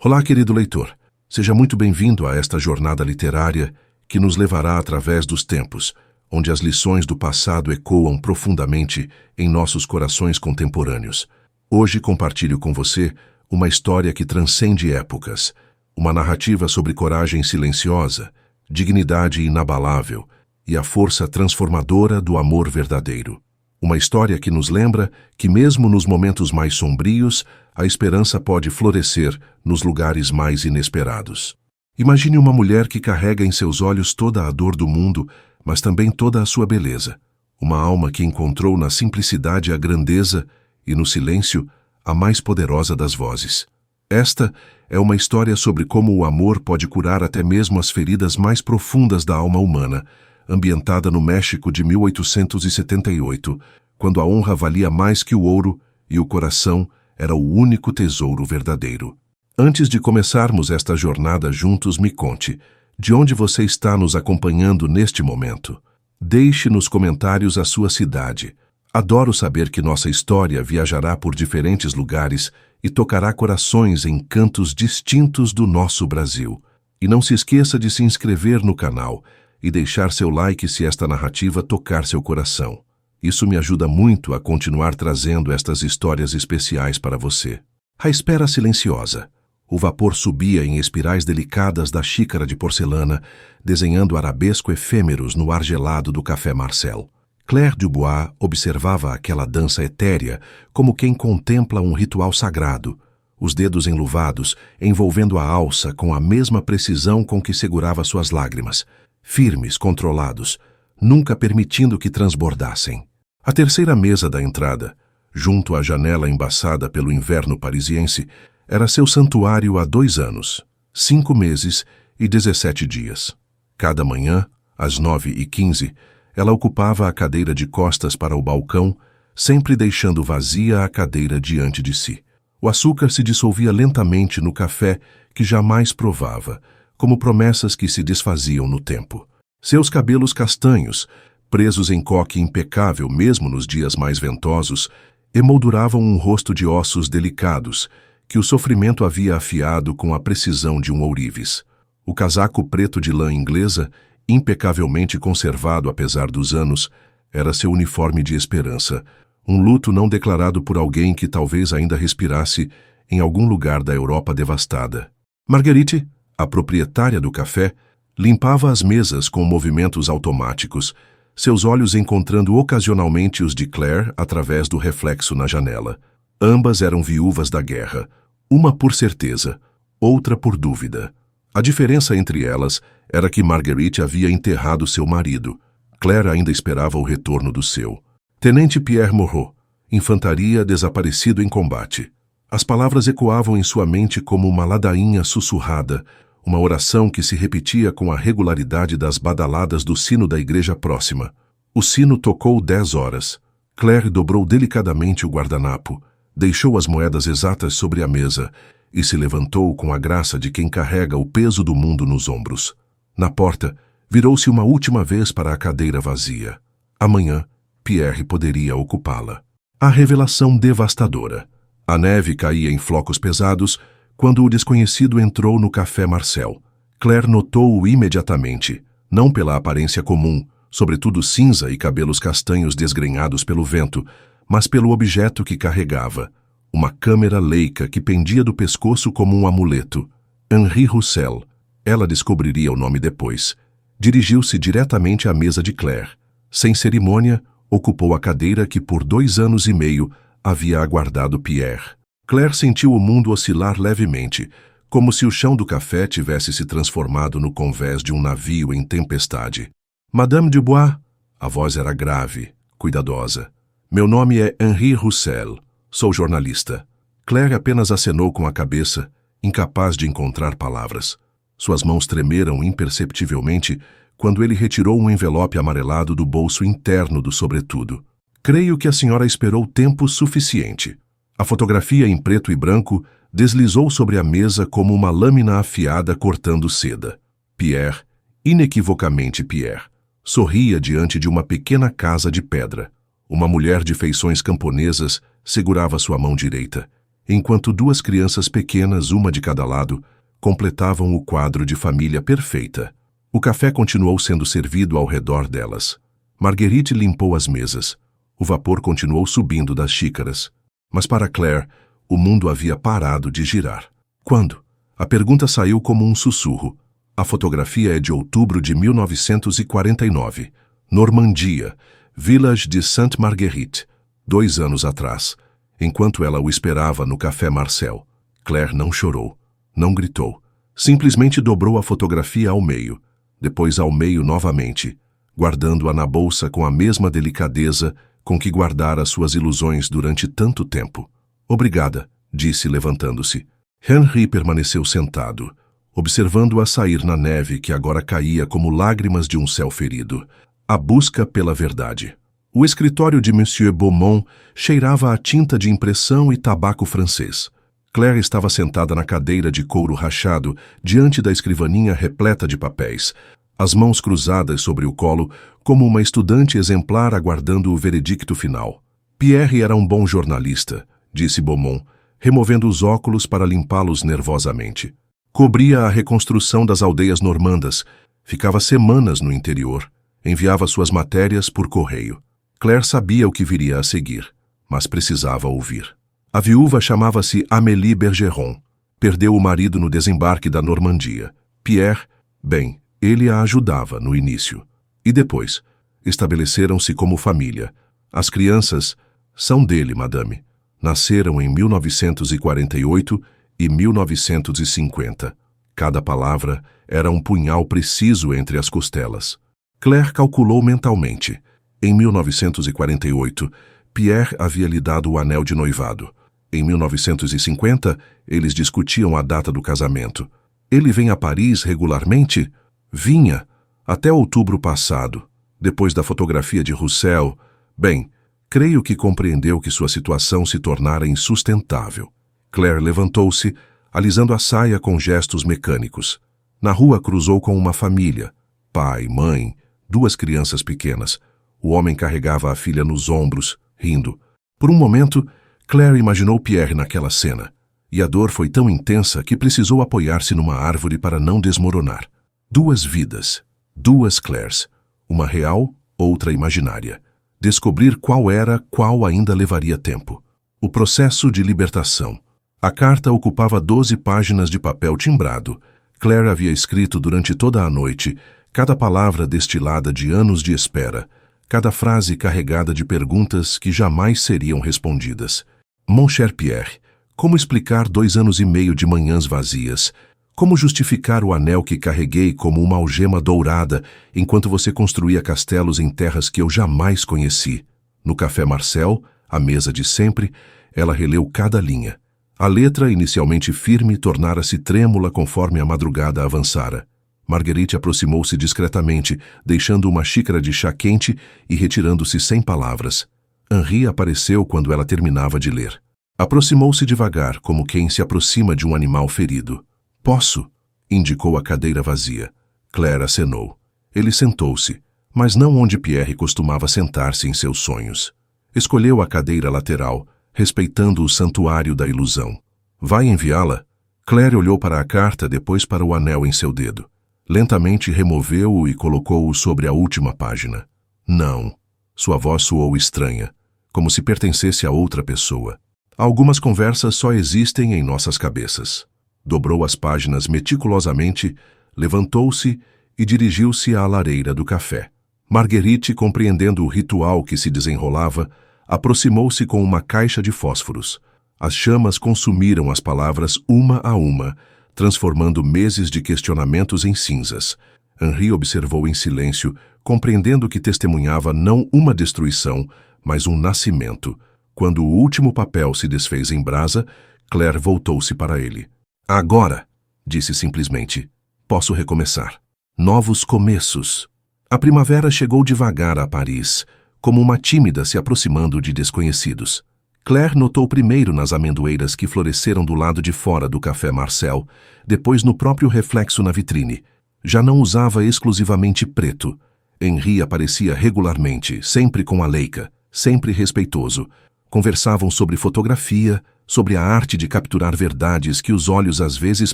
Olá, querido leitor. Seja muito bem-vindo a esta jornada literária que nos levará através dos tempos, onde as lições do passado ecoam profundamente em nossos corações contemporâneos. Hoje compartilho com você uma história que transcende épocas, uma narrativa sobre coragem silenciosa, dignidade inabalável e a força transformadora do amor verdadeiro. Uma história que nos lembra que mesmo nos momentos mais sombrios, a esperança pode florescer nos lugares mais inesperados. Imagine uma mulher que carrega em seus olhos toda a dor do mundo, mas também toda a sua beleza. Uma alma que encontrou na simplicidade a grandeza e no silêncio a mais poderosa das vozes. Esta é uma história sobre como o amor pode curar até mesmo as feridas mais profundas da alma humana, ambientada no México de 1878, quando a honra valia mais que o ouro e o coração era o único tesouro verdadeiro. Antes de começarmos esta jornada juntos, me conte, de onde você está nos acompanhando neste momento? Deixe nos comentários a sua cidade. Adoro saber que nossa história viajará por diferentes lugares e tocará corações em cantos distintos do nosso Brasil. E não se esqueça de se inscrever no canal e deixar seu like se esta narrativa tocar seu coração. Isso me ajuda muito a continuar trazendo estas histórias especiais para você. A espera silenciosa. O vapor subia em espirais delicadas da xícara de porcelana, desenhando arabesco efêmeros no ar gelado do café Marcel. Claire Dubois observava aquela dança etérea como quem contempla um ritual sagrado, os dedos enluvados envolvendo a alça com a mesma precisão com que segurava suas lágrimas, firmes, controlados, nunca permitindo que transbordassem. A terceira mesa da entrada, junto à janela embaçada pelo inverno parisiense, era seu santuário há 2 anos, 5 meses e 17 dias. Cada manhã, às 9h15, ela ocupava a cadeira de costas para o balcão, sempre deixando vazia a cadeira diante de si. O açúcar se dissolvia lentamente no café que jamais provava, como promessas que se desfaziam no tempo. Seus cabelos castanhos, presos em coque impecável mesmo nos dias mais ventosos, emolduravam um rosto de ossos delicados, que o sofrimento havia afiado com a precisão de um ourives. O casaco preto de lã inglesa, impecavelmente conservado apesar dos anos, era seu uniforme de esperança, um luto não declarado por alguém que talvez ainda respirasse em algum lugar da Europa devastada. Marguerite, a proprietária do café, limpava as mesas com movimentos automáticos, seus olhos encontrando ocasionalmente os de Claire através do reflexo na janela. Ambas eram viúvas da guerra, uma por certeza, outra por dúvida. A diferença entre elas era que Marguerite havia enterrado seu marido. Claire ainda esperava o retorno do seu. Tenente Pierre Moreau, infantaria desaparecido em combate. As palavras ecoavam em sua mente como uma ladainha sussurrada, uma oração que se repetia com a regularidade das badaladas do sino da igreja próxima. O sino tocou 10 horas. Claire dobrou delicadamente o guardanapo, deixou as moedas exatas sobre a mesa e se levantou com a graça de quem carrega o peso do mundo nos ombros. Na porta, virou-se uma última vez para a cadeira vazia. Amanhã, Pierre poderia ocupá-la. A revelação devastadora. A neve caía em flocos pesados quando o desconhecido entrou no café Marcel. Claire notou-o imediatamente, não pela aparência comum, sobretudo cinza e cabelos castanhos desgrenhados pelo vento, mas pelo objeto que carregava, uma câmera Leica que pendia do pescoço como um amuleto. Henri Roussel, ela descobriria o nome depois, dirigiu-se diretamente à mesa de Claire. Sem cerimônia, ocupou a cadeira que por 2 anos e meio havia aguardado Pierre. Claire sentiu o mundo oscilar levemente, como se o chão do café tivesse se transformado no convés de um navio em tempestade. Madame Dubois, a voz era grave, cuidadosa. Meu nome é Henri Roussel. Sou jornalista. Claire apenas acenou com a cabeça, incapaz de encontrar palavras. Suas mãos tremeram imperceptivelmente quando ele retirou um envelope amarelado do bolso interno do sobretudo. Creio que a senhora esperou tempo suficiente. A fotografia em preto e branco deslizou sobre a mesa como uma lâmina afiada cortando seda. Pierre, inequivocamente Pierre, sorria diante de uma pequena casa de pedra. Uma mulher de feições camponesas segurava sua mão direita. enquanto duas crianças pequenas, uma de cada lado, completavam o quadro de família perfeita. O café continuou sendo servido ao redor delas. Marguerite limpou as mesas. O vapor continuou subindo das xícaras. Mas para Claire, o mundo havia parado de girar. Quando? A pergunta saiu como um sussurro. A fotografia é de outubro de 1949. Normandia, Village de Sainte-Marguerite, 2 anos atrás, enquanto ela o esperava no Café Marcel. Claire não chorou, não gritou. Simplesmente dobrou a fotografia ao meio, depois ao meio novamente, guardando-a na bolsa com a mesma delicadeza com que guardara suas ilusões durante tanto tempo. Obrigada, disse levantando-se. Henri permaneceu sentado, observando-a sair na neve que agora caía como lágrimas de um céu ferido. A busca pela verdade. O escritório de Monsieur Beaumont cheirava a tinta de impressão e tabaco francês. Claire estava sentada na cadeira de couro rachado, diante da escrivaninha repleta de papéis, as mãos cruzadas sobre o colo, como uma estudante exemplar aguardando o veredicto final. Pierre era um bom jornalista, disse Beaumont, removendo os óculos para limpá-los nervosamente. Cobria a reconstrução das aldeias normandas, ficava semanas no interior, enviava suas matérias por correio. Claire sabia o que viria a seguir, mas precisava ouvir. A viúva chamava-se Amélie Bergeron. Perdeu o marido no desembarque da Normandia. Pierre, bem, ele a ajudava no início. E depois, estabeleceram-se como família. As crianças são dele, madame. Nasceram em 1948 e 1950. Cada palavra era um punhal preciso entre as costelas. Claire calculou mentalmente. Em 1948, Pierre havia lhe dado o anel de noivado. Em 1950, eles discutiam a data do casamento. Ele vem a Paris regularmente? Vinha, até outubro passado, depois da fotografia de Roussel. Bem, creio que compreendeu que sua situação se tornara insustentável. Claire levantou-se, alisando a saia com gestos mecânicos. Na rua cruzou com uma família. Pai, mãe, 2 crianças pequenas. O homem carregava a filha nos ombros, rindo. Por um momento, Claire imaginou Pierre naquela cena, e a dor foi tão intensa que precisou apoiar-se numa árvore para não desmoronar. 2 vidas, 2 Claires, uma real, outra imaginária. Descobrir qual era, qual ainda levaria tempo. O processo de libertação. A carta ocupava 12 páginas de papel timbrado. Claire havia escrito durante toda a noite, cada palavra destilada de anos de espera, cada frase carregada de perguntas que jamais seriam respondidas. Mon cher Pierre, como explicar 2 anos e meio de manhãs vazias? Como justificar o anel que carreguei como uma algema dourada enquanto você construía castelos em terras que eu jamais conheci? No Café Marcel, à mesa de sempre, ela releu cada linha. A letra, inicialmente firme, tornara-se trêmula conforme a madrugada avançara. Marguerite aproximou-se discretamente, deixando uma xícara de chá quente e retirando-se sem palavras. Henri apareceu quando ela terminava de ler. Aproximou-se devagar, como quem se aproxima de um animal ferido. Posso? Indicou a cadeira vazia. Claire acenou. Ele sentou-se, mas não onde Pierre costumava sentar-se em seus sonhos. Escolheu a cadeira lateral, respeitando o santuário da ilusão. Vai enviá-la? Claire olhou para a carta, depois para o anel em seu dedo. Lentamente removeu-o e colocou-o sobre a última página. Não. Sua voz soou estranha, como se pertencesse a outra pessoa. Algumas conversas só existem em nossas cabeças. Dobrou as páginas meticulosamente, levantou-se e dirigiu-se à lareira do café. Marguerite, compreendendo o ritual que se desenrolava, aproximou-se com uma caixa de fósforos. As chamas consumiram as palavras uma a uma, transformando meses de questionamentos em cinzas. Henri observou em silêncio, compreendendo que testemunhava não uma destruição, mas um nascimento. Quando o último papel se desfez em brasa, Claire voltou-se para ele. Agora, disse simplesmente, posso recomeçar. Novos começos. A primavera chegou devagar a Paris, como uma tímida se aproximando de desconhecidos. Claire notou primeiro nas amendoeiras que floresceram do lado de fora do Café Marcel, depois no próprio reflexo na vitrine. Já não usava exclusivamente preto. Henri aparecia regularmente, sempre com a Leica, sempre respeitoso. Conversavam sobre fotografia, sobre a arte de capturar verdades que os olhos às vezes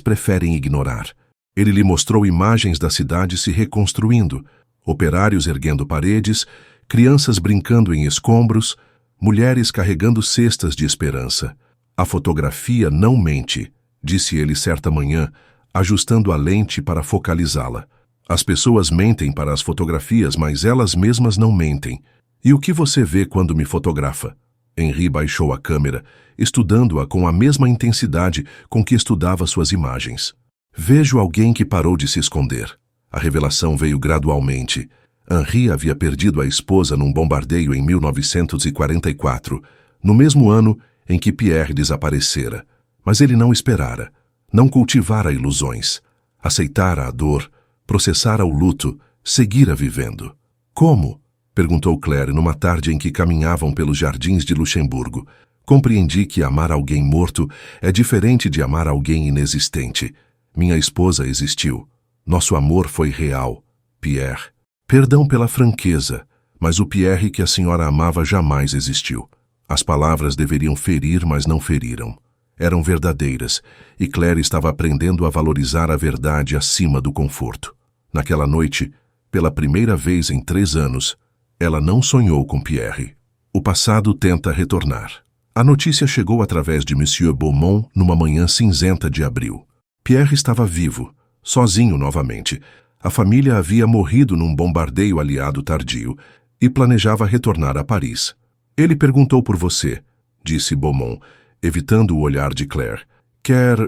preferem ignorar. Ele lhe mostrou imagens da cidade se reconstruindo, operários erguendo paredes, crianças brincando em escombros, mulheres carregando cestas de esperança. A fotografia não mente, disse ele certa manhã, ajustando a lente para focalizá-la. As pessoas mentem para as fotografias, mas elas mesmas não mentem. E o que você vê quando me fotografa? Henri baixou a câmera, estudando-a com a mesma intensidade com que estudava suas imagens. Vejo alguém que parou de se esconder. A revelação veio gradualmente. Henri havia perdido a esposa num bombardeio em 1944, no mesmo ano em que Pierre desaparecera. Mas ele não esperara, não cultivara ilusões, aceitara a dor, processara o luto, seguira vivendo. Como? Perguntou Claire numa tarde em que caminhavam pelos jardins de Luxemburgo. Compreendi que amar alguém morto é diferente de amar alguém inexistente. Minha esposa existiu. Nosso amor foi real. Pierre. Perdão pela franqueza, mas o Pierre que a senhora amava jamais existiu. As palavras deveriam ferir, mas não feriram. Eram verdadeiras, e Claire estava aprendendo a valorizar a verdade acima do conforto. Naquela noite, pela primeira vez em 3 anos, ela não sonhou com Pierre. O passado tenta retornar. A notícia chegou através de Monsieur Beaumont numa manhã cinzenta de abril. Pierre estava vivo, sozinho novamente. A família havia morrido num bombardeio aliado tardio e planejava retornar a Paris. Ele perguntou por você, disse Beaumont, evitando o olhar de Claire. Quer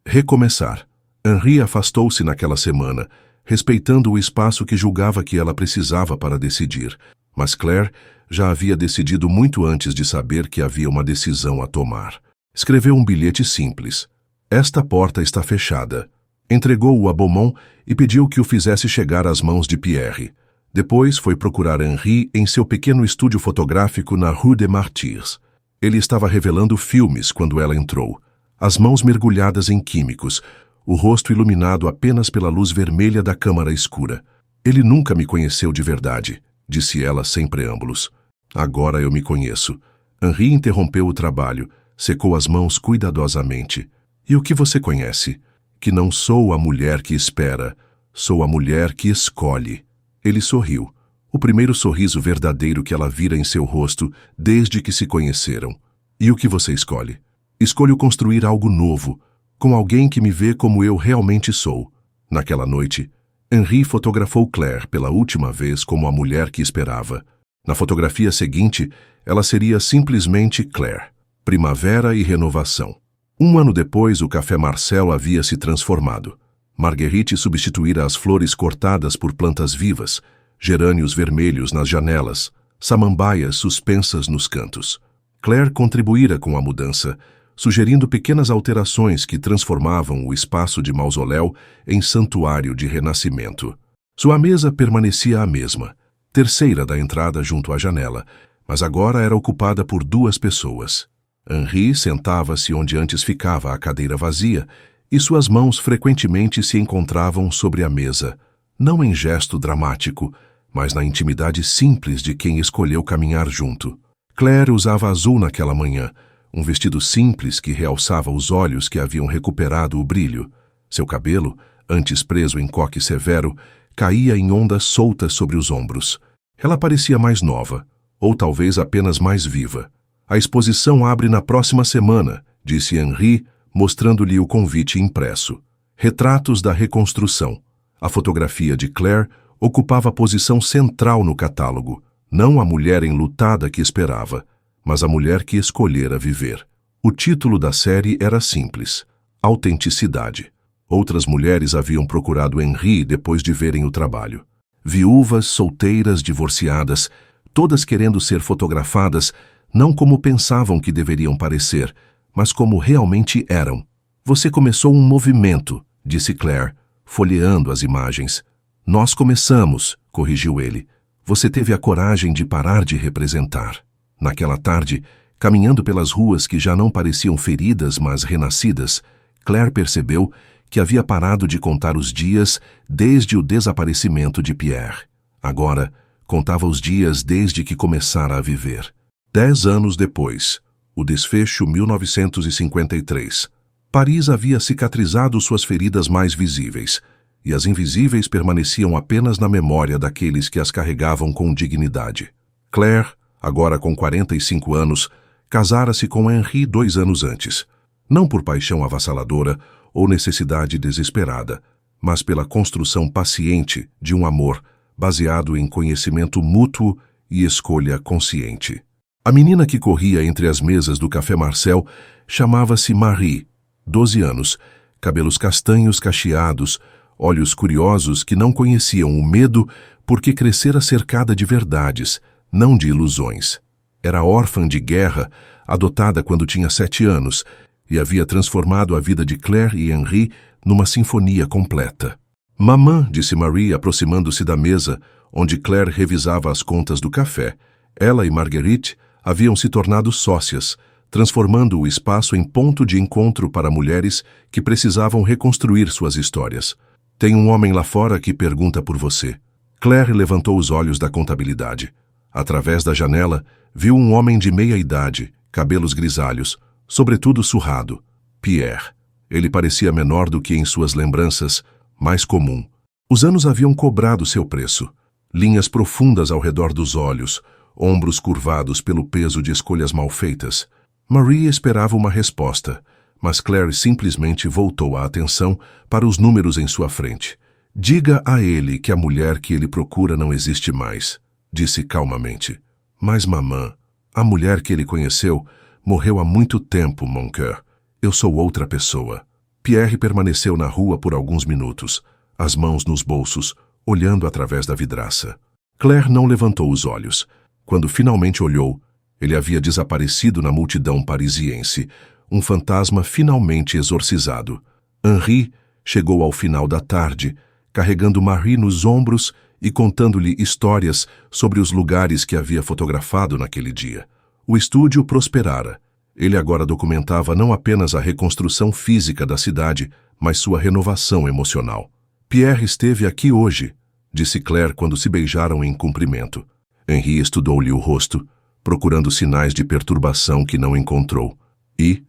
recomeçar. Henri afastou-se naquela semana, respeitando o espaço que julgava que ela precisava para decidir. Mas Claire já havia decidido muito antes de saber que havia uma decisão a tomar. Escreveu um bilhete simples. Esta porta está fechada. Entregou-o a Beaumont e pediu que o fizesse chegar às mãos de Pierre. Depois foi procurar Henri em seu pequeno estúdio fotográfico na Rue des Martyrs. Ele estava revelando filmes quando ela entrou. As mãos mergulhadas em químicos, o rosto iluminado apenas pela luz vermelha da câmara escura. Ele nunca me conheceu de verdade, disse ela sem preâmbulos. Agora eu me conheço. Henri interrompeu o trabalho, secou as mãos cuidadosamente. E o que você conhece? Que não sou a mulher que espera, sou a mulher que escolhe. Ele sorriu, o primeiro sorriso verdadeiro que ela vira em seu rosto desde que se conheceram. E o que você escolhe? Escolho construir algo novo, com alguém que me vê como eu realmente sou. Naquela noite, Henri fotografou Claire pela última vez como a mulher que esperava. Na fotografia seguinte, ela seria simplesmente Claire. Primavera e renovação. 1 ano depois, o Café Marcel havia se transformado. Marguerite substituíra as flores cortadas por plantas vivas, gerânios vermelhos nas janelas, samambaias suspensas nos cantos. Claire contribuíra com a mudança, sugerindo pequenas alterações que transformavam o espaço de mausoléu em santuário de renascimento. Sua mesa permanecia a mesma, terceira da entrada junto à janela, mas agora era ocupada por 2 pessoas. Henri sentava-se onde antes ficava a cadeira vazia e suas mãos frequentemente se encontravam sobre a mesa, não em gesto dramático, mas na intimidade simples de quem escolheu caminhar junto. Claire usava azul naquela manhã, um vestido simples que realçava os olhos que haviam recuperado o brilho. Seu cabelo, antes preso em coque severo, caía em ondas soltas sobre os ombros. Ela parecia mais nova, ou talvez apenas mais viva. A exposição abre na próxima semana, disse Henri, mostrando-lhe o convite impresso. Retratos da reconstrução. A fotografia de Claire ocupava a posição central no catálogo, não a mulher enlutada que esperava, mas a mulher que escolhera viver. O título da série era simples: Autenticidade. Outras mulheres haviam procurado Henri depois de verem o trabalho. Viúvas, solteiras, divorciadas, todas querendo ser fotografadas, não como pensavam que deveriam parecer, mas como realmente eram. Você começou um movimento, disse Claire, folheando as imagens. Nós começamos, corrigiu ele. Você teve a coragem de parar de representar. Naquela tarde, caminhando pelas ruas que já não pareciam feridas, mas renascidas, Claire percebeu que havia parado de contar os dias desde o desaparecimento de Pierre. Agora, contava os dias desde que começara a viver. 10 anos depois, O desfecho 1953. Paris havia cicatrizado suas feridas mais visíveis, e as invisíveis permaneciam apenas na memória daqueles que as carregavam com dignidade. Claire, agora com 45 anos, casara-se com Henri 2 anos antes, não por paixão avassaladora ou necessidade desesperada, mas pela construção paciente de um amor baseado em conhecimento mútuo e escolha consciente. A menina que corria entre as mesas do Café Marcel chamava-se Marie, 12 anos, cabelos castanhos cacheados, olhos curiosos que não conheciam o medo porque crescera cercada de verdades, não de ilusões. Era órfã de guerra, adotada quando tinha 7 anos, e havia transformado a vida de Claire e Henri numa sinfonia completa. Mamã, disse Marie, aproximando-se da mesa, onde Claire revisava as contas do café. Ela e Marguerite haviam se tornado sócias, transformando o espaço em ponto de encontro para mulheres que precisavam reconstruir suas histórias. Tem um homem lá fora que pergunta por você. Claire levantou os olhos da contabilidade. Através da janela, viu um homem de meia idade, cabelos grisalhos, sobretudo surrado. Pierre. Ele parecia menor do que em suas lembranças, mais comum. Os anos haviam cobrado seu preço. Linhas profundas ao redor dos olhos, ombros curvados pelo peso de escolhas mal feitas. Marie esperava uma resposta, mas Claire simplesmente voltou a atenção para os números em sua frente. Diga a ele que a mulher que ele procura não existe mais, disse calmamente. Mas mamã, a mulher que ele conheceu, morreu há muito tempo, mon cœur. Eu sou outra pessoa. Pierre permaneceu na rua por alguns minutos, as mãos nos bolsos, olhando através da vidraça. Claire não levantou os olhos. Quando finalmente olhou, ele havia desaparecido na multidão parisiense, um fantasma finalmente exorcizado. Henri chegou ao final da tarde, carregando Marie nos ombros e contando-lhe histórias sobre os lugares que havia fotografado naquele dia. O estúdio prosperara. Ele agora documentava não apenas a reconstrução física da cidade, mas sua renovação emocional. Pierre esteve aqui hoje, disse Claire quando se beijaram em cumprimento. Henri estudou-lhe o rosto, procurando sinais de perturbação que não encontrou. E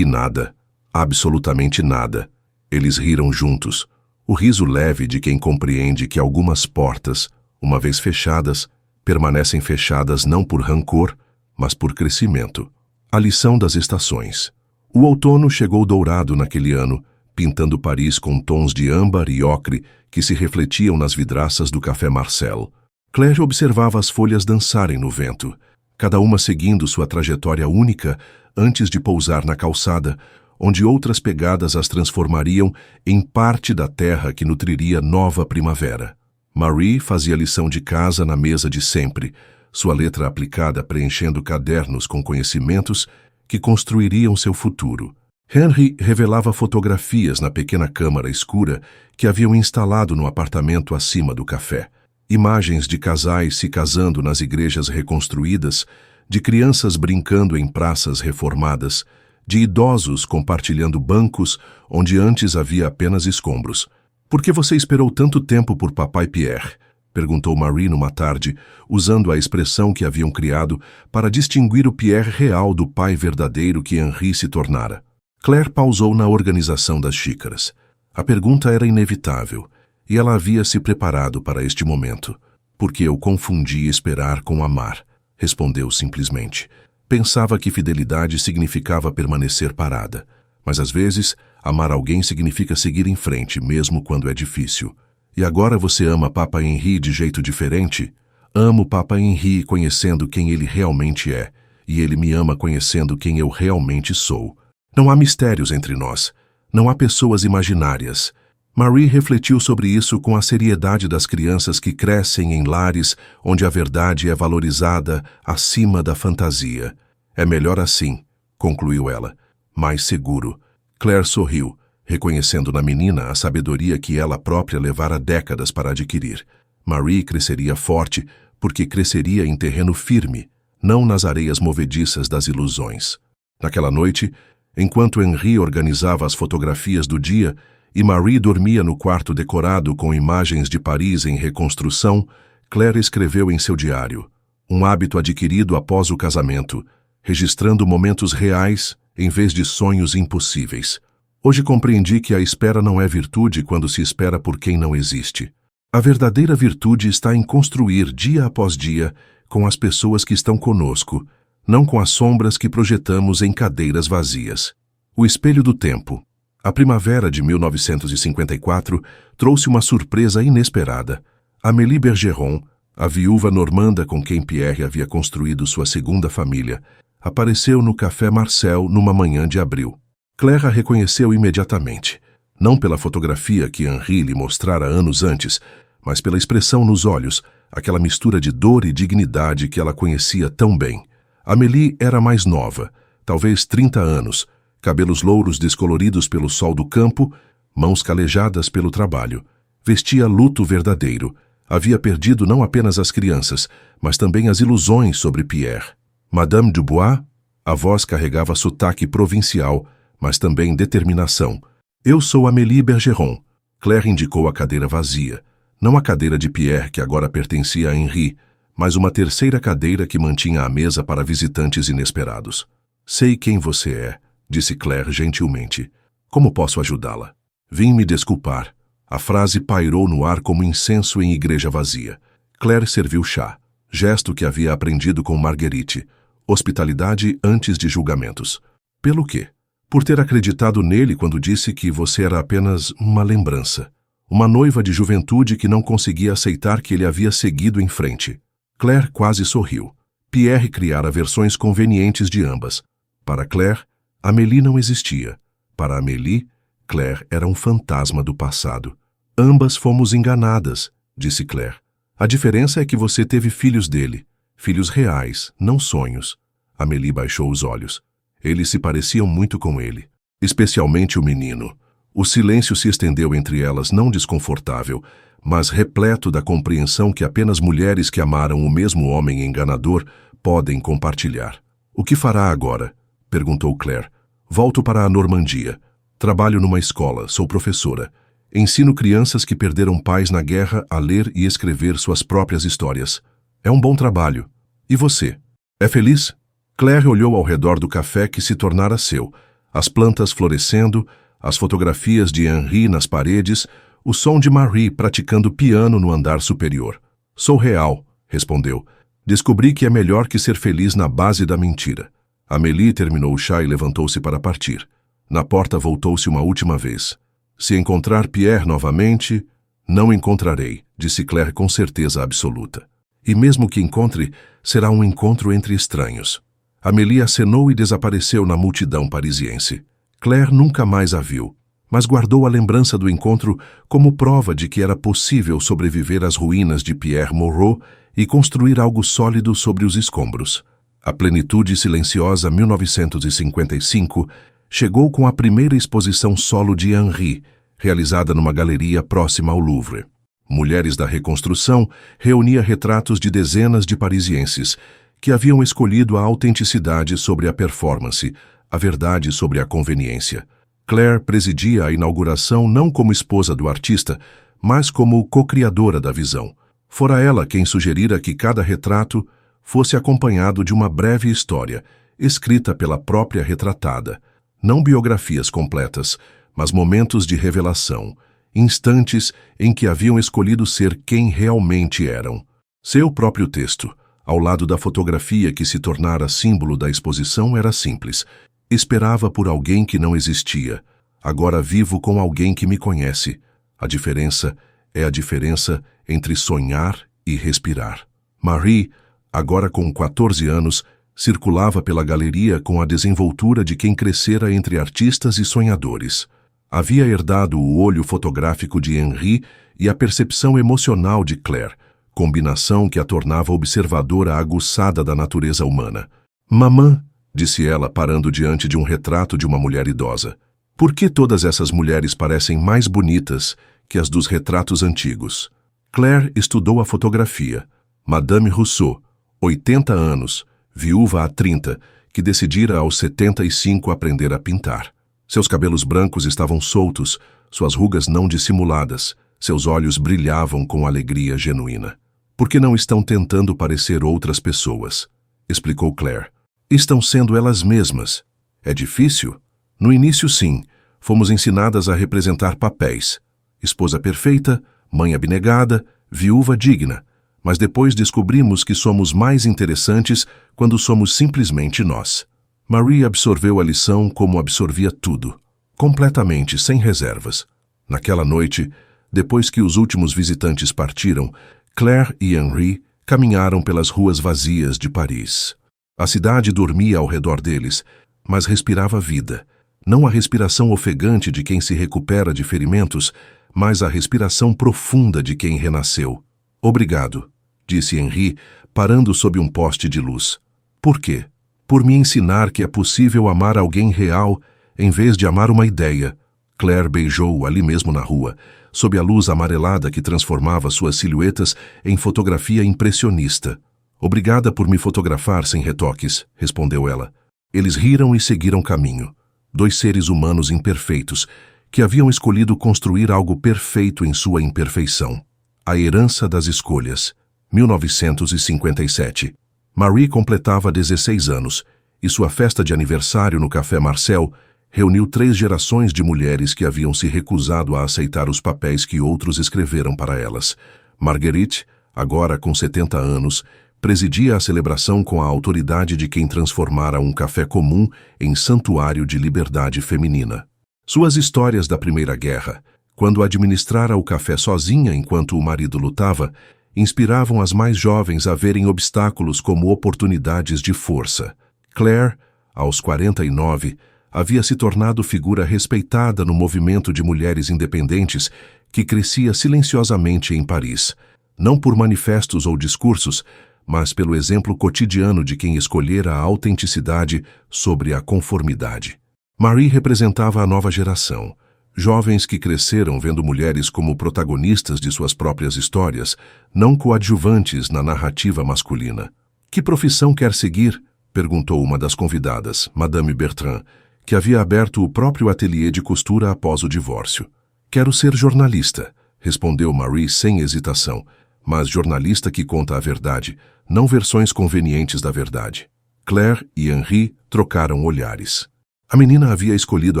nada. Absolutamente nada. Eles riram juntos. O riso leve de quem compreende que algumas portas, uma vez fechadas, permanecem fechadas não por rancor, mas por crescimento. A lição das estações. O outono chegou dourado naquele ano, pintando Paris com tons de âmbar e ocre que se refletiam nas vidraças do Café Marcel. Claire observava as folhas dançarem no vento, cada uma seguindo sua trajetória única antes de pousar na calçada, onde outras pegadas as transformariam em parte da terra que nutriria nova primavera. Marie fazia lição de casa na mesa de sempre, sua letra aplicada preenchendo cadernos com conhecimentos que construiriam seu futuro. Henri revelava fotografias na pequena câmara escura que haviam instalado no apartamento acima do café. Imagens de casais se casando nas igrejas reconstruídas, de crianças brincando em praças reformadas, de idosos compartilhando bancos onde antes havia apenas escombros. Por que você esperou tanto tempo por papai Pierre? Perguntou Marie numa tarde, usando a expressão que haviam criado para distinguir o Pierre real do pai verdadeiro que Henri se tornara. Claire pausou na organização das xícaras. A pergunta era inevitável, e ela havia se preparado para este momento. Porque eu confundi esperar com amar, respondeu simplesmente. Pensava que fidelidade significava permanecer parada, mas às vezes amar alguém significa seguir em frente, mesmo quando é difícil. E agora você ama Papa Henri de jeito diferente? Amo Papa Henri conhecendo quem ele realmente é, e ele me ama conhecendo quem eu realmente sou. Não há mistérios entre nós. Não há pessoas imaginárias. Marie refletiu sobre isso com a seriedade das crianças que crescem em lares onde a verdade é valorizada acima da fantasia. É melhor assim, concluiu ela, mais seguro. Claire sorriu, reconhecendo na menina a sabedoria que ela própria levara décadas para adquirir. Marie cresceria forte porque cresceria em terreno firme, não nas areias movediças das ilusões. Naquela noite, enquanto Henri organizava as fotografias do dia e Marie dormia no quarto decorado com imagens de Paris em reconstrução, Claire escreveu em seu diário, um hábito adquirido após o casamento, registrando momentos reais em vez de sonhos impossíveis. Hoje compreendi que a espera não é virtude quando se espera por quem não existe. A verdadeira virtude está em construir dia após dia com as pessoas que estão conosco, não com as sombras que projetamos em cadeiras vazias. O espelho do tempo. A primavera de 1954 trouxe uma surpresa inesperada. Amélie Bergeron, a viúva normanda com quem Pierre havia construído sua segunda família, apareceu no Café Marcel numa manhã de abril. Claire a reconheceu imediatamente, não pela fotografia que Henri lhe mostrara anos antes, mas pela expressão nos olhos, aquela mistura de dor e dignidade que ela conhecia tão bem. Amélie era mais nova, talvez 30 anos, cabelos louros descoloridos pelo sol do campo, mãos calejadas pelo trabalho. Vestia luto verdadeiro. Havia perdido não apenas as crianças, mas também as ilusões sobre Pierre. Madame Dubois, a voz carregava sotaque provincial, mas também determinação. Eu sou Amélie Bergeron. Claire indicou a cadeira vazia. Não a cadeira de Pierre, que agora pertencia a Henri, mas uma terceira cadeira que mantinha a mesa para visitantes inesperados. Sei quem você é, disse Claire gentilmente. Como posso ajudá-la? Vim me desculpar. A frase pairou no ar como incenso em igreja vazia. Claire serviu chá, gesto que havia aprendido com Marguerite. Hospitalidade antes de julgamentos. Pelo quê? Por ter acreditado nele quando disse que você era apenas uma lembrança. Uma noiva de juventude que não conseguia aceitar que ele havia seguido em frente. Claire quase sorriu. Pierre criara versões convenientes de ambas. Para Claire, Amélie não existia. Para Amélie, Claire era um fantasma do passado. Ambas fomos enganadas, disse Claire. A diferença é que você teve filhos dele. Filhos reais, não sonhos. Amélie baixou os olhos. Eles se pareciam muito com ele. Especialmente o menino. O silêncio se estendeu entre elas, não desconfortável, mas repleto da compreensão que apenas mulheres que amaram o mesmo homem enganador podem compartilhar. O que fará agora? Perguntou Claire. Volto para a Normandia. Trabalho numa escola, sou professora. Ensino crianças que perderam pais na guerra a ler e escrever suas próprias histórias. É um bom trabalho. E você? É feliz? Claire olhou ao redor do café que se tornara seu. As plantas florescendo, as fotografias de Henri nas paredes, o som de Marie praticando piano no andar superior. Sou real, respondeu. Descobri que é melhor que ser feliz na base da mentira. Amélie terminou o chá e levantou-se para partir. Na porta voltou-se uma última vez. Se encontrar Pierre novamente, não encontrarei, disse Claire com certeza absoluta. E mesmo que encontre, será um encontro entre estranhos. Amélie acenou e desapareceu na multidão parisiense. Claire nunca mais a viu, mas guardou a lembrança do encontro como prova de que era possível sobreviver às ruínas de Pierre Moreau e construir algo sólido sobre os escombros. A plenitude silenciosa 1955 chegou com a primeira exposição solo de Henri, realizada numa galeria próxima ao Louvre. Mulheres da Reconstrução reunia retratos de dezenas de parisienses que haviam escolhido a autenticidade sobre a performance, a verdade sobre a conveniência. Claire presidia a inauguração não como esposa do artista, mas como co-criadora da visão. Fora ela quem sugerira que cada retrato fosse acompanhado de uma breve história, escrita pela própria retratada. Não biografias completas, mas momentos de revelação, instantes em que haviam escolhido ser quem realmente eram. Seu próprio texto, ao lado da fotografia que se tornara símbolo da exposição, era simples. Esperava por alguém que não existia. Agora vivo com alguém que me conhece. A diferença é a diferença entre sonhar e respirar. Marie, agora com 14 anos, circulava pela galeria com a desenvoltura de quem crescera entre artistas e sonhadores. Havia herdado o olho fotográfico de Henri e a percepção emocional de Claire, combinação que a tornava observadora aguçada da natureza humana. Mamã, disse ela parando diante de um retrato de uma mulher idosa. Por que todas essas mulheres parecem mais bonitas que as dos retratos antigos? Claire estudou a fotografia. Madame Rousseau, 80 anos, viúva há 30, que decidira aos 75 aprender a pintar. Seus cabelos brancos estavam soltos, suas rugas não dissimuladas, seus olhos brilhavam com alegria genuína. Por que não estão tentando parecer outras pessoas? Explicou Claire. Estão sendo elas mesmas. É difícil? No início, sim. Fomos ensinadas a representar papéis. Esposa perfeita, mãe abnegada, viúva digna. Mas depois descobrimos que somos mais interessantes quando somos simplesmente nós. Marie absorveu a lição como absorvia tudo, completamente, sem reservas. Naquela noite, depois que os últimos visitantes partiram, Claire e Henri caminharam pelas ruas vazias de Paris. A cidade dormia ao redor deles, mas respirava vida. Não a respiração ofegante de quem se recupera de ferimentos, mas a respiração profunda de quem renasceu. Obrigado, disse Henri, parando sob um poste de luz. Por quê? Por me ensinar que é possível amar alguém real em vez de amar uma ideia. Claire beijou-o ali mesmo na rua, sob a luz amarelada que transformava suas silhuetas em fotografia impressionista. Obrigada por me fotografar sem retoques, respondeu ela. Eles riram e seguiram caminho. Dois seres humanos imperfeitos, que haviam escolhido construir algo perfeito em sua imperfeição. A herança das escolhas. 1957. Marie completava 16 anos, e sua festa de aniversário no Café Marcel reuniu 3 gerações de mulheres que haviam se recusado a aceitar os papéis que outros escreveram para elas. Marguerite, agora com 70 anos, presidia a celebração com a autoridade de quem transformara um café comum em santuário de liberdade feminina. Suas histórias da Primeira Guerra, quando administrara o café sozinha enquanto o marido lutava, inspiravam as mais jovens a verem obstáculos como oportunidades de força. Claire, aos 49, havia se tornado figura respeitada no movimento de mulheres independentes que crescia silenciosamente em Paris, não por manifestos ou discursos, mas pelo exemplo cotidiano de quem escolhera a autenticidade sobre a conformidade. Marie representava a nova geração, jovens que cresceram vendo mulheres como protagonistas de suas próprias histórias, não coadjuvantes na narrativa masculina. Que profissão quer seguir? Perguntou uma das convidadas, Madame Bertrand, que havia aberto o próprio ateliê de costura após o divórcio. Quero ser jornalista, respondeu Marie sem hesitação, mas jornalista que conta a verdade, não versões convenientes da verdade. Claire e Henri trocaram olhares. A menina havia escolhido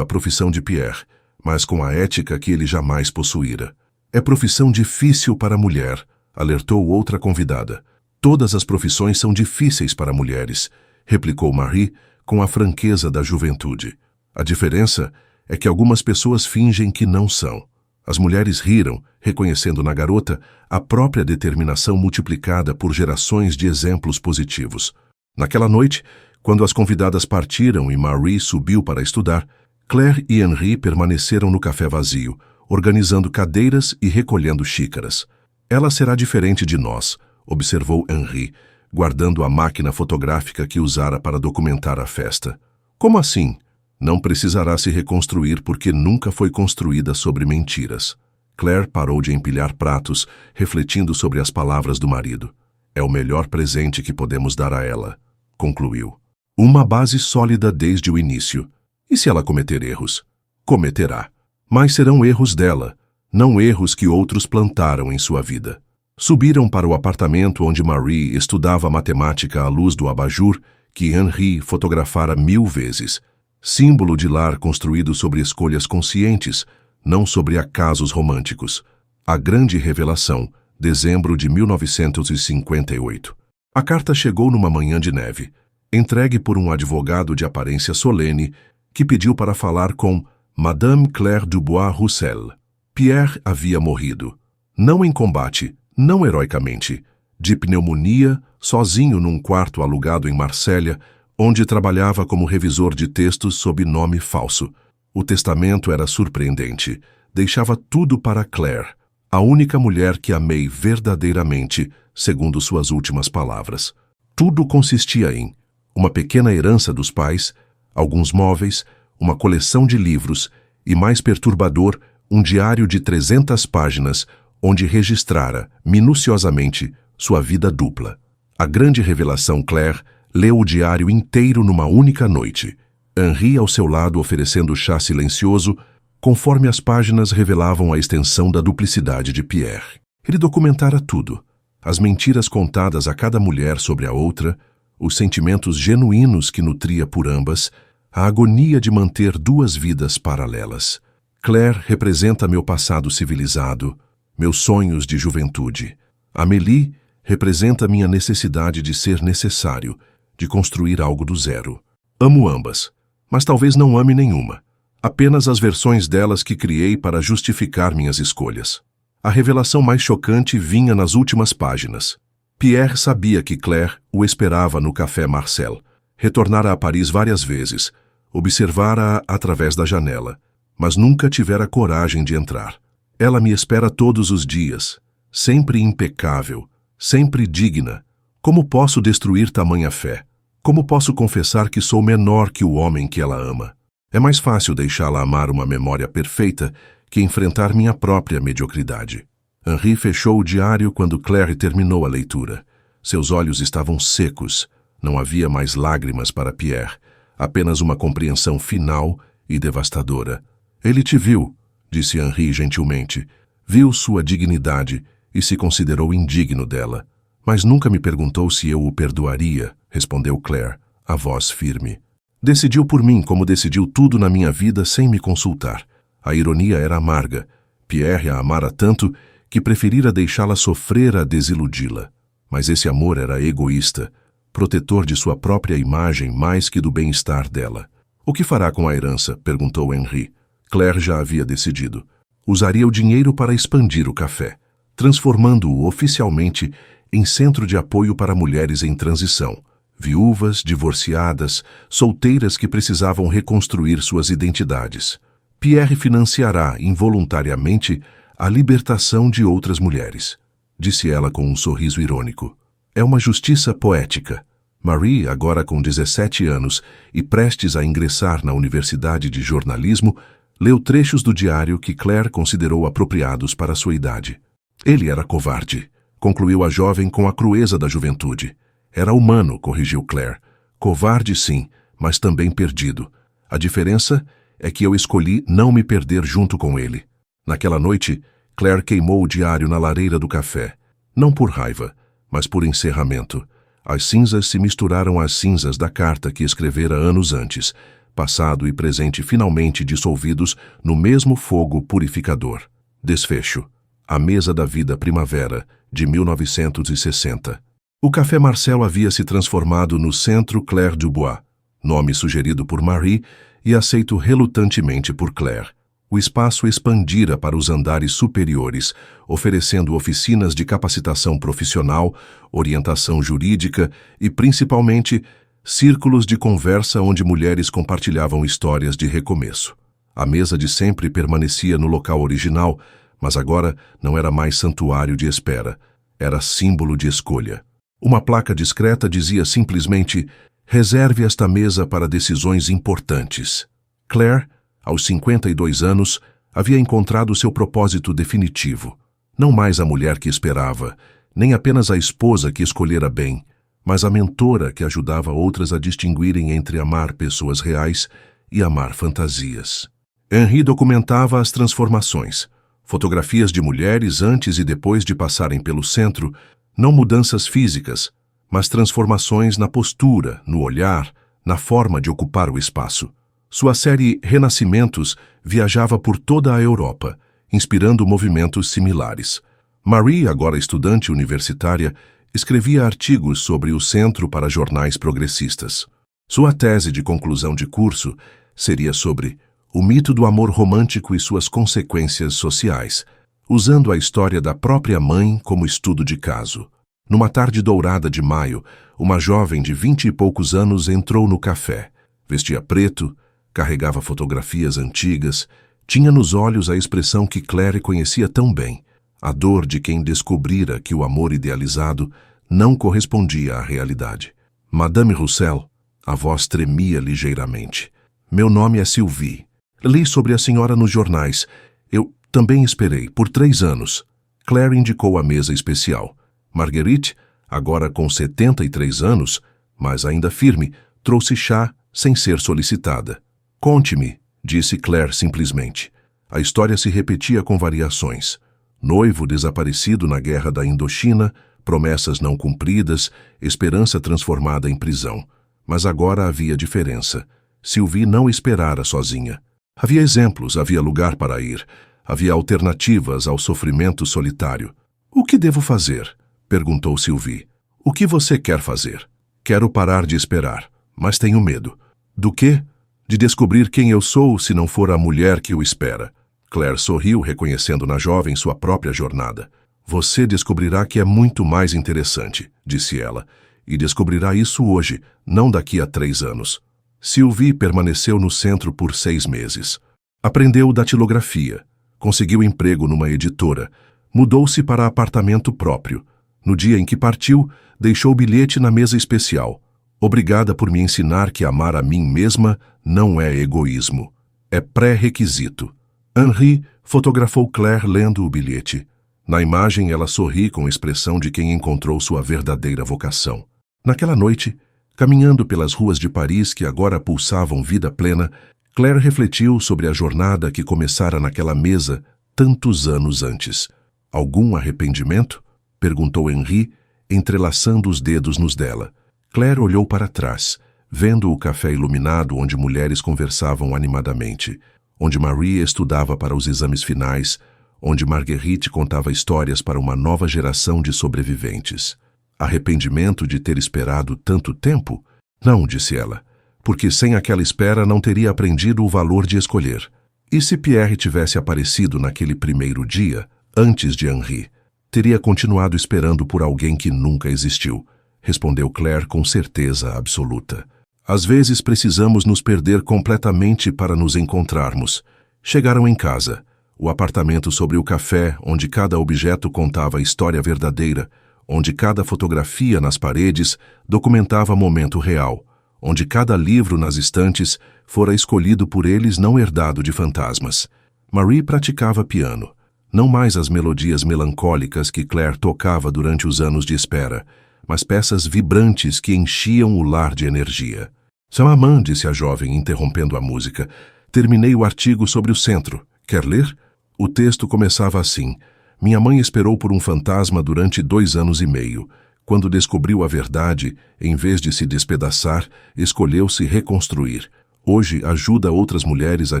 a profissão de Pierre, mas com a ética que ele jamais possuíra. É profissão difícil para a mulher, alertou outra convidada. Todas as profissões são difíceis para mulheres, replicou Marie com a franqueza da juventude. A diferença é que algumas pessoas fingem que não são. As mulheres riram, reconhecendo na garota a própria determinação multiplicada por gerações de exemplos positivos. Naquela noite, quando as convidadas partiram e Marie subiu para estudar, Claire e Henri permaneceram no café vazio, organizando cadeiras e recolhendo xícaras. Ela será diferente de nós, observou Henri, guardando a máquina fotográfica que usara para documentar a festa. Como assim? Não precisará se reconstruir porque nunca foi construída sobre mentiras. Claire parou de empilhar pratos, refletindo sobre as palavras do marido. É o melhor presente que podemos dar a ela, concluiu. Uma base sólida desde o início. E se ela cometer erros? Cometerá. Mas serão erros dela, não erros que outros plantaram em sua vida. Subiram para o apartamento onde Marie estudava matemática à luz do abajur que Henri fotografara 1000 vezes. Símbolo de lar construído sobre escolhas conscientes, não sobre acasos românticos. A Grande Revelação, dezembro de 1958. A carta chegou numa manhã de neve, entregue por um advogado de aparência solene que pediu para falar com Madame Claire Dubois-Roussel. Pierre havia morrido. Não em combate, não heroicamente. De pneumonia, sozinho num quarto alugado em Marsella, onde trabalhava como revisor de textos sob nome falso. O testamento era surpreendente. Deixava tudo para Claire, a única mulher que amei verdadeiramente, segundo suas últimas palavras. Tudo consistia em uma pequena herança dos pais, alguns móveis, uma coleção de livros e, mais perturbador, um diário de 300 páginas onde registrara, minuciosamente, sua vida dupla. A Grande Revelação Claire leu o diário inteiro numa única noite. Henri ao seu lado oferecendo chá silencioso, conforme as páginas revelavam a extensão da duplicidade de Pierre. Ele documentara tudo. As mentiras contadas a cada mulher sobre a outra, os sentimentos genuínos que nutria por ambas, a agonia de manter duas vidas paralelas. Claire representa meu passado civilizado, meus sonhos de juventude. Amélie representa minha necessidade de ser necessário, de construir algo do zero. Amo ambas, mas talvez não ame nenhuma. Apenas as versões delas que criei para justificar minhas escolhas. A revelação mais chocante vinha nas últimas páginas. Pierre sabia que Claire o esperava no Café Marcel. Retornara a Paris várias vezes, observara-a através da janela, mas nunca tivera coragem de entrar. Ela me espera todos os dias, sempre impecável, sempre digna. Como posso destruir tamanha fé? Como posso confessar que sou menor que o homem que ela ama? É mais fácil deixá-la amar uma memória perfeita que enfrentar minha própria mediocridade. Henri fechou o diário quando Claire terminou a leitura. Seus olhos estavam secos. Não havia mais lágrimas para Pierre, apenas uma compreensão final e devastadora. Ele te viu, disse Henri gentilmente. Viu sua dignidade e se considerou indigno dela. Mas nunca me perguntou se eu o perdoaria, respondeu Claire, a voz firme. Decidiu por mim como decidiu tudo na minha vida sem me consultar. A ironia era amarga. Pierre a amara tanto que preferira deixá-la sofrer a desiludi-la. Mas esse amor era egoísta, protetor de sua própria imagem mais que do bem-estar dela. O que fará com a herança? Perguntou Henri. Claire já havia decidido. Usaria o dinheiro para expandir o café, transformando-o oficialmente em centro de apoio para mulheres em transição, viúvas, divorciadas, solteiras que precisavam reconstruir suas identidades. Pierre financiará involuntariamente a libertação de outras mulheres, disse ela com um sorriso irônico. É uma justiça poética. Marie, agora com 17 anos e prestes a ingressar na Universidade de Jornalismo, leu trechos do diário que Claire considerou apropriados para sua idade. Ele era covarde, concluiu a jovem com a crueza da juventude. Era humano, corrigiu Claire. Covarde sim, mas também perdido. A diferença é que eu escolhi não me perder junto com ele. Naquela noite, Claire queimou o diário na lareira do café. Não por raiva, mas por encerramento. As cinzas se misturaram às cinzas da carta que escrevera anos antes, passado e presente finalmente dissolvidos no mesmo fogo purificador. Desfecho. A Mesa da Vida Primavera, de 1960. O Café Marcel havia se transformado no Centro Claire Dubois, nome sugerido por Marie e aceito relutantemente por Claire. O espaço expandira para os andares superiores, oferecendo oficinas de capacitação profissional, orientação jurídica e, principalmente, círculos de conversa onde mulheres compartilhavam histórias de recomeço. A mesa de sempre permanecia no local original, mas agora não era mais santuário de espera, era símbolo de escolha. Uma placa discreta dizia simplesmente: reserve esta mesa para decisões importantes. Claire, aos 52 anos, havia encontrado seu propósito definitivo. Não mais a mulher que esperava, nem apenas a esposa que escolhera bem, mas a mentora que ajudava outras a distinguirem entre amar pessoas reais e amar fantasias. Henri documentava as transformações. Fotografias de mulheres antes e depois de passarem pelo centro, não mudanças físicas, mas transformações na postura, no olhar, na forma de ocupar o espaço. Sua série Renascimentos viajava por toda a Europa, inspirando movimentos similares. Marie, agora estudante universitária, escrevia artigos sobre o centro para jornais progressistas. Sua tese de conclusão de curso seria sobre o mito do amor romântico e suas consequências sociais, usando a história da própria mãe como estudo de caso. Numa tarde dourada de maio, uma jovem de 20 e poucos anos entrou no café. Vestia preto, carregava fotografias antigas, tinha nos olhos a expressão que Claire conhecia tão bem, a dor de quem descobrira que o amor idealizado não correspondia à realidade. Madame Roussel, a voz tremia ligeiramente. Meu nome é Sylvie. Li sobre a senhora nos jornais. Eu também esperei, por 3 anos. Claire indicou a mesa especial. Marguerite, agora com 73 anos, mas ainda firme, trouxe chá sem ser solicitada. Conte-me, disse Claire simplesmente. A história se repetia com variações. Noivo desaparecido na guerra da Indochina, promessas não cumpridas, esperança transformada em prisão. Mas agora havia diferença. Sylvie não esperara sozinha. Havia exemplos, havia lugar para ir. Havia alternativas ao sofrimento solitário. "O que devo fazer?" perguntou Sylvie. "O que você quer fazer?" "Quero parar de esperar, mas tenho medo." "Do quê?" "De descobrir quem eu sou se não for a mulher que o espera." Claire sorriu, reconhecendo na jovem sua própria jornada. "Você descobrirá que é muito mais interessante", disse ela, "e descobrirá isso hoje, não daqui a 3 anos. Sylvie permaneceu no centro por 6 meses. Aprendeu datilografia, conseguiu emprego numa editora, mudou-se para apartamento próprio. No dia em que partiu, deixou bilhete na mesa especial. "Obrigada por me ensinar que amar a mim mesma não é egoísmo. É pré-requisito." Henri fotografou Claire lendo o bilhete. Na imagem, ela sorri com a expressão de quem encontrou sua verdadeira vocação. Naquela noite, caminhando pelas ruas de Paris que agora pulsavam vida plena, Claire refletiu sobre a jornada que começara naquela mesa tantos anos antes. "Algum arrependimento?" perguntou Henri, entrelaçando os dedos nos dela. Claire olhou para trás, vendo o café iluminado onde mulheres conversavam animadamente, onde Marie estudava para os exames finais, onde Marguerite contava histórias para uma nova geração de sobreviventes. "Arrependimento de ter esperado tanto tempo?" "Não", disse ela, "porque sem aquela espera não teria aprendido o valor de escolher." "E se Pierre tivesse aparecido naquele primeiro dia, antes de Henri?" "Teria continuado esperando por alguém que nunca existiu", respondeu Claire com certeza absoluta. "Às vezes precisamos nos perder completamente para nos encontrarmos." Chegaram em casa, o apartamento sobre o café, onde cada objeto contava a história verdadeira, onde cada fotografia nas paredes documentava momento real, onde cada livro nas estantes fora escolhido por eles, não herdado de fantasmas. Marie praticava piano, não mais as melodias melancólicas que Claire tocava durante os anos de espera, mas peças vibrantes que enchiam o lar de energia. "Sua mamã", disse a jovem, interrompendo a música, "terminei o artigo sobre o centro. Quer ler?" O texto começava assim: "Minha mãe esperou por um fantasma durante 2 anos e meio. Quando descobriu a verdade, em vez de se despedaçar, escolheu se reconstruir. Hoje ajuda outras mulheres a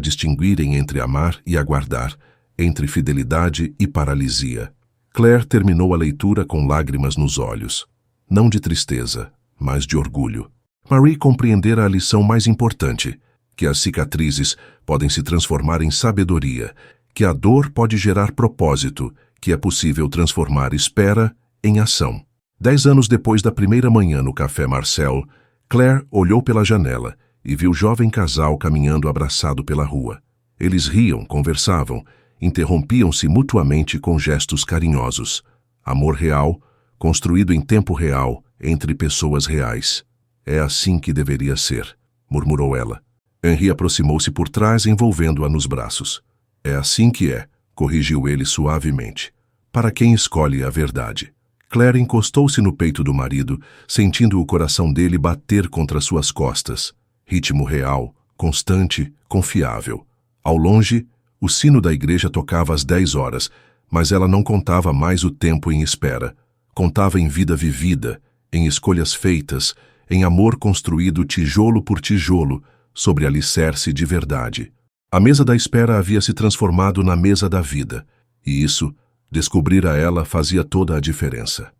distinguirem entre amar e aguardar, entre fidelidade e paralisia." Claire terminou a leitura com lágrimas nos olhos. Não de tristeza, mas de orgulho. Marie compreendera a lição mais importante, que as cicatrizes podem se transformar em sabedoria, que a dor pode gerar propósito, que é possível transformar espera em ação. 10 anos depois da primeira manhã no Café Marcel, Claire olhou pela janela e viu o jovem casal caminhando abraçado pela rua. Eles riam, conversavam, interrompiam-se mutuamente com gestos carinhosos. Amor real, construído em tempo real, entre pessoas reais. "É assim que deveria ser", murmurou ela. Henri aproximou-se por trás, envolvendo-a nos braços. "É assim que é", corrigiu ele suavemente. "Para quem escolhe a verdade." Claire encostou-se no peito do marido, sentindo o coração dele bater contra suas costas. Ritmo real, constante, confiável. Ao longe, o sino da igreja tocava às 10 horas, mas ela não contava mais o tempo em espera. Contava em vida vivida, em escolhas feitas, em amor construído tijolo por tijolo, sobre alicerce de verdade. A mesa da espera havia se transformado na mesa da vida, e isso, descobrir a ela, fazia toda a diferença.